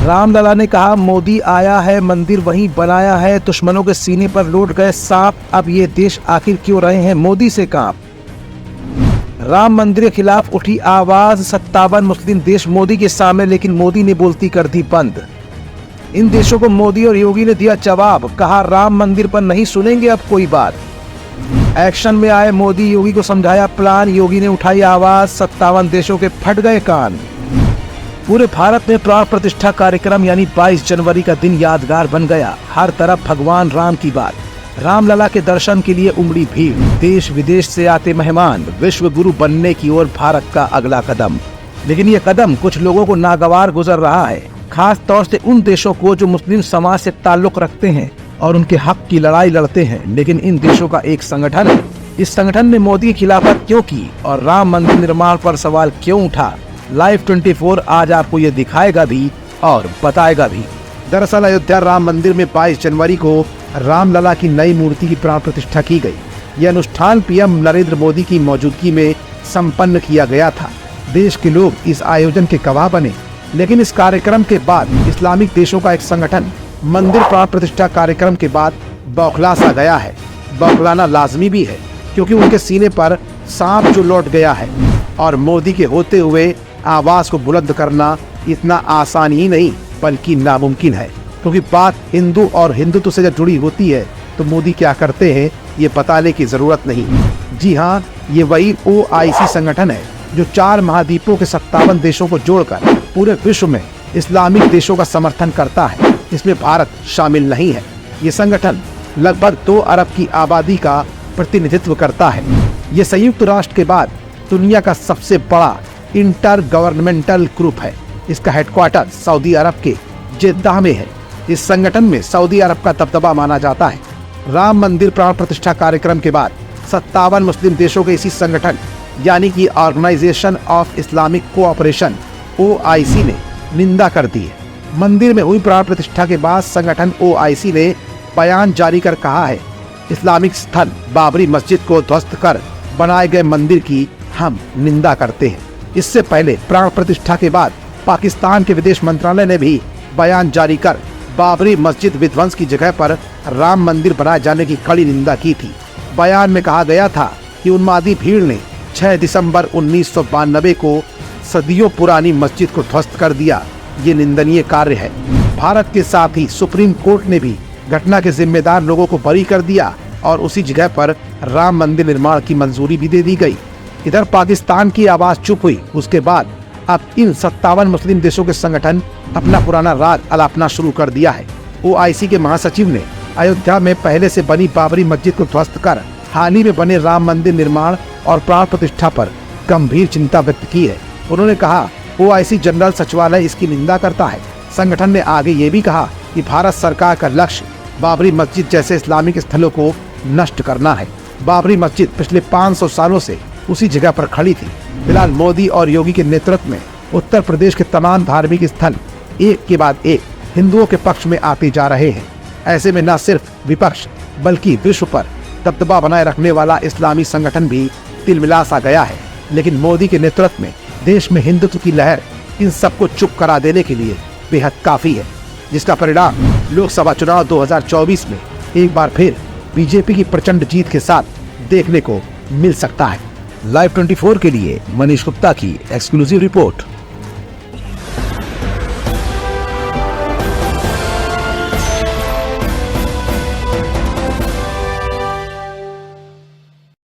रामलला ने कहा, मोदी आया है, मंदिर वहीं बनाया है, दुश्मनों के सीने पर लौट गए सांप, अब ये देश आखिर क्यों रहे हैं मोदी से कांप। राम मंदिर के खिलाफ उठी आवाज, 57 मुस्लिम देश मोदी के सामने, लेकिन मोदी ने बोलती कर दी बंद। इन देशों को मोदी और योगी ने दिया जवाब, कहा राम मंदिर पर नहीं सुनेंगे अब कोई बात। एक्शन में आए मोदी, योगी को समझाया प्लान, योगी ने उठाई आवाज, 57 देशों के फट गए कान। पूरे भारत में प्राण प्रतिष्ठा कार्यक्रम यानी 22 जनवरी का दिन यादगार बन गया। हर तरफ भगवान राम की बात, रामलला के दर्शन के लिए उमड़ी भीड़, देश विदेश से आते मेहमान, विश्व गुरु बनने की ओर भारत का अगला कदम। लेकिन ये कदम कुछ लोगों को नागवार गुजर रहा है, खास तौर से उन देशों को जो मुस्लिम समाज से ताल्लुक रखते हैं और उनके हक की लड़ाई लड़ते हैं। लेकिन इन देशों का एक संगठन है, इस संगठन ने मोदी की खिलाफत क्यों की और राम मंदिर निर्माण पर सवाल क्यों उठा। लाइव 24 आज आपको ये दिखाएगा भी और बताएगा भी। दरअसल अयोध्या राम मंदिर में 22 जनवरी को रामलला की नई मूर्ति की प्राण प्रतिष्ठा की गई। यह अनुष्ठान पीएम नरेंद्र मोदी की मौजूदगी में संपन्न किया गया था। देश के लोग इस आयोजन के गवाह बने। लेकिन इस कार्यक्रम के बाद इस्लामिक देशों का एक संगठन मंदिर प्राण प्रतिष्ठा कार्यक्रम के बाद बौखला सा गया है। बौखलाना लाजमी भी है, क्योंकि उनके सीने पर सांप जो लौट गया है और मोदी के होते हुए आवाज को बुलंद करना इतना आसान ही नहीं बल्कि नामुमकिन है। क्योंकि बात हिंदू और हिंदुत्व से जब जुड़ी होती है तो मोदी क्या करते हैं ये बताने की जरूरत नहीं। जी हाँ, ये वही OIC संगठन है जो 4 महाद्वीपों के 57 देशों को जोड़कर पूरे विश्व में इस्लामिक देशों का समर्थन करता है। इसमें भारत शामिल नहीं है। ये संगठन लगभग 2 अरब की आबादी का प्रतिनिधित्व करता है। ये संयुक्त राष्ट्र के बाद दुनिया का सबसे बड़ा इंटर गवर्नमेंटल ग्रुप है। इसका हेडक्वार्टर सऊदी अरब के जेद्दाह में है। इस संगठन में सऊदी अरब का दबदबा माना जाता है। राम मंदिर प्राण प्रतिष्ठा कार्यक्रम के बाद 57 मुस्लिम देशों के इसी संगठन यानी कि organisation of Islamic cooperation OIC ने निंदा कर दी है। मंदिर में हुई प्राण प्रतिष्ठा के बाद संगठन OIC ने बयान जारी कर कहा है, इस्लामिक स्थल बाबरी मस्जिद को ध्वस्त कर बनाए गए मंदिर की हम निंदा करते हैं। इससे पहले प्राण प्रतिष्ठा के बाद पाकिस्तान के विदेश मंत्रालय ने भी बयान जारी कर बाबरी मस्जिद विध्वंस की जगह पर राम मंदिर बनाए जाने की कड़ी निंदा की थी। बयान में कहा गया था कि उन्मादी भीड़ ने 6 दिसंबर 1992 को सदियों पुरानी मस्जिद को ध्वस्त कर दिया। ये निंदनीय कार्य है। भारत के साथ ही सुप्रीम कोर्ट ने भी घटना के जिम्मेदार लोगों को बरी कर दिया और उसी जगह पर राम मंदिर निर्माण की मंजूरी भी दे दी गई। इधर पाकिस्तान की आवाज चुप हुई। उसके बाद अब इन 57 मुस्लिम देशों के संगठन अपना पुराना राग अलापना शुरू कर दिया है। OIC के महासचिव ने अयोध्या में पहले से बनी बाबरी मस्जिद को ध्वस्त कर हाल ही में बने राम मंदिर निर्माण और प्राण प्रतिष्ठा पर गंभीर चिंता व्यक्त की है। उन्होंने कहा, OIC जनरल सचिवालय इसकी निंदा करता है। संगठन ने आगे ये भी कहा कि भारत सरकार का लक्ष्य बाबरी मस्जिद जैसे इस्लामिक स्थलों को नष्ट करना है। बाबरी मस्जिद पिछले 500 सालों से उसी जगह पर खड़ी थी। फिलहाल मोदी और योगी के नेतृत्व में उत्तर प्रदेश के तमाम धार्मिक स्थल एक के बाद एक हिंदुओं के पक्ष में आते जा रहे हैं। ऐसे में न सिर्फ विपक्ष बल्कि विश्व पर दबदबा बनाए रखने वाला इस्लामी संगठन भी तिलमिला सा गया है। लेकिन मोदी के नेतृत्व में देश में हिंदुत्व की लहर इन सबको चुप करा देने के लिए बेहद काफी है, जिसका परिणाम लोकसभा चुनाव 2024 में एक बार फिर बीजेपी की प्रचंड जीत के साथ देखने को मिल सकता है। लाइव 24 के लिए मनीष गुप्ता की एक्सक्लूसिव रिपोर्ट।